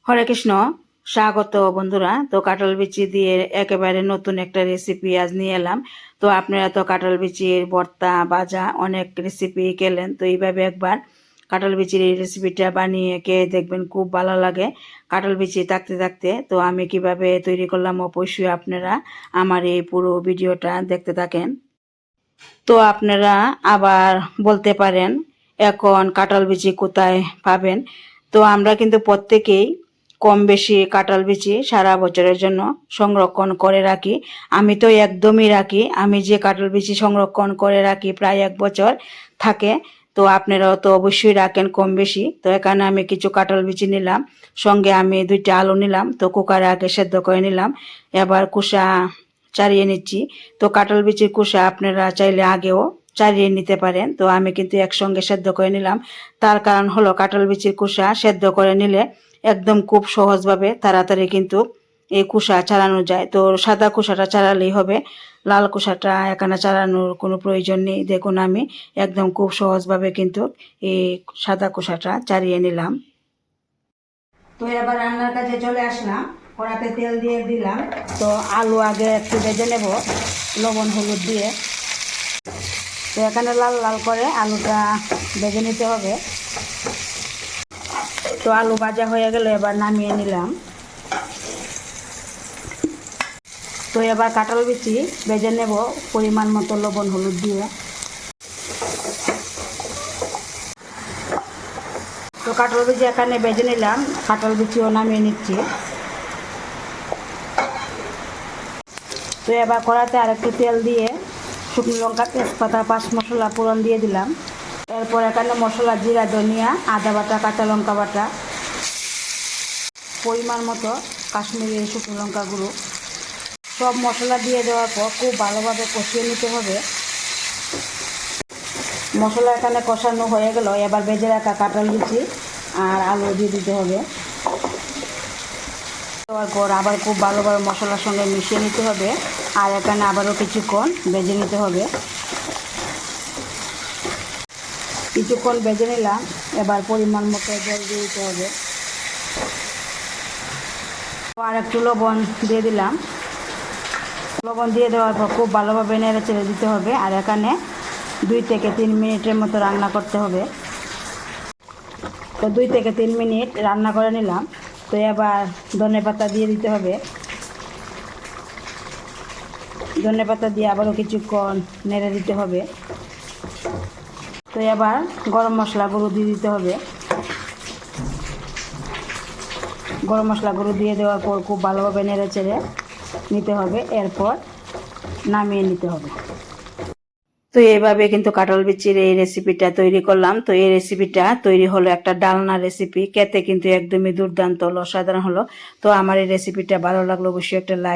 হরে কৃষ্ণ, স্বাগত বন্ধুরা। তো কাঁঠাল বিচি দিয়ে একেবারে নতুন একটা রেসিপি আজ নিয়ে এলাম। তো আপনারা তো কাঁঠাল বিচির ভর্তা, ভাজা অনেক রেসিপি খেলেন। তো এইভাবে একবার কাঁঠাল বিচির এই রেসিপিটা বানিয়ে খেয়ে দেখবেন, খুব ভালো লাগে কাঁঠাল বিচি থাকতে থাকতে। তো আমি কিভাবে তৈরি করলাম অবশ্যই আপনারা আমার এই পুরো ভিডিওটা দেখতে থাকেন। তো আপনারা আবার বলতে পারেন এখন কাঁঠাল বিচি কোথায় পাবেন। তো আমরা কিন্তু প্রত্যেকেই কম বেশি কাঁঠাল বিচি সারা বছরের জন্য সংরক্ষণ করে রাখি। আমি তো একদমই রাখি, আমি যে কাঁঠাল বিচি সংরক্ষণ করে রাখি প্রায় 1 বছর থাকে। তো আপনারাও তো অবশ্যই রাখেন কম বেশি। তো এখানে আমি কিছু কাঁঠাল বিচি নিলাম, সঙ্গে আমি 2টা আলু নিলাম। তো কুকারে আগে সেদ্ধ করে নিলাম, এবার কুসা ছাড়িয়ে নিচ্ছি। তো কাঁঠাল বিচির কুসা আপনারা চাইলে আগেও ছাড়িয়ে নিতে পারেন। তো আমি কিন্তু একসঙ্গে সেদ্ধ করে নিলাম। তার কারণ হলো কাঁঠাল বিচির কুসা সেদ্ধ করে নিলে একদম খুব সহজভাবে তাড়াতাড়ি কিন্তু এই কুসা ছাড়ানো যায়। তো সাদা কুসাটা ছাড়ালেই হবে, লাল কুসাটা এখানে ছাড়ানোর কোনো প্রয়োজন নেই। দেখুন আমি একদম খুব সহজভাবে কিন্তু এই সাদা কুসাটা ছাড়িয়ে নিলাম। তো এবার রান্নার কাজে চলে আসলাম। কড়াতে তেল দিয়ে দিলাম। তো আলু আগে একটু ভেজে নেব লবণ হলুদ দিয়ে। তো এখানে লাল লাল করে আলুটা ভেজে নিতে হবে। তো আলু ভাজা হয়ে গেলে এবার নামিয়ে নিলাম। তো এবার কাঁঠাল বিচি ভেজে নেব পরিমাণ মতো লবণ হলুদ দিয়ে। তো কাঁঠাল বিচি এখানে ভেজে নিলাম, কাঁঠাল বিচিও নামিয়ে নিচ্ছি। তো এবার কড়াতে আরেকটু তেল দিয়ে শুকনো লঙ্কা, তেজপাতা, পাঁচ মশলা ফোড়ন দিয়ে দিলাম। এরপর এখানে মশলা জিরা, ধনিয়া, আদা বাটা, কাঁচা লঙ্কা বাটা, পরিমাণ মতো কাশ্মীরি শুকনো লঙ্কা গুঁড়ো, সব মশলা দিয়ে দেওয়ার পর খুব ভালোভাবে কষিয়ে নিতে হবে। মশলা এখানে কষানো হয়ে গেল, এবার ভেজে রাখা কাঁঠাল বিচি আর আলু দিয়ে দিতে হবে। দেওয়ার পর আবার খুব ভালোভাবে মশলার সঙ্গে মিশিয়ে নিতে হবে। আর এখানে আবারও কিছুক্ষণ ভেজে নিতে হবে। কিছুক্ষণ ভেজে নিলাম, এবার পরিমাণ মতো জল দিয়ে দিতে হবে। আর একটু লবণ দিয়ে দিলাম। লবণ দিয়ে দেওয়ার পর খুব ভালোভাবে নেড়ে চেড়ে দিতে হবে। আর এখানে 2 থেকে 3 মিনিটের মতো রান্না করতে হবে। তো 2 থেকে 3 মিনিট রান্না করে নিলাম। তো এবার ধনেপাতা দিয়ে দিতে হবে। ধনেপাতা দিয়ে আবারও কিছুক্ষণ নেড়ে দিতে হবে। তো এবার গরম মশলা গুঁড়ো দিয়ে দিতে হবে। গরম মশলা গুঁড়ো দিয়ে দেওয়ার পর খুব ভালোভাবে নেড়ে চেড়ে নিতে হবে। এরপর নামিয়ে নিতে হবে। তো এইভাবে কিন্তু কাঁঠাল বিচির এই রেসিপিটা তৈরি করলাম। তো এই রেসিপিটা তৈরি হলো একটা ডালনা রেসিপি, খেতে কিন্তু একদমই দুর্দান্ত হলো, অসাধারণ হলো। তো আমার এই রেসিপিটা ভালো লাগলো অবশ্যই একটা লাইক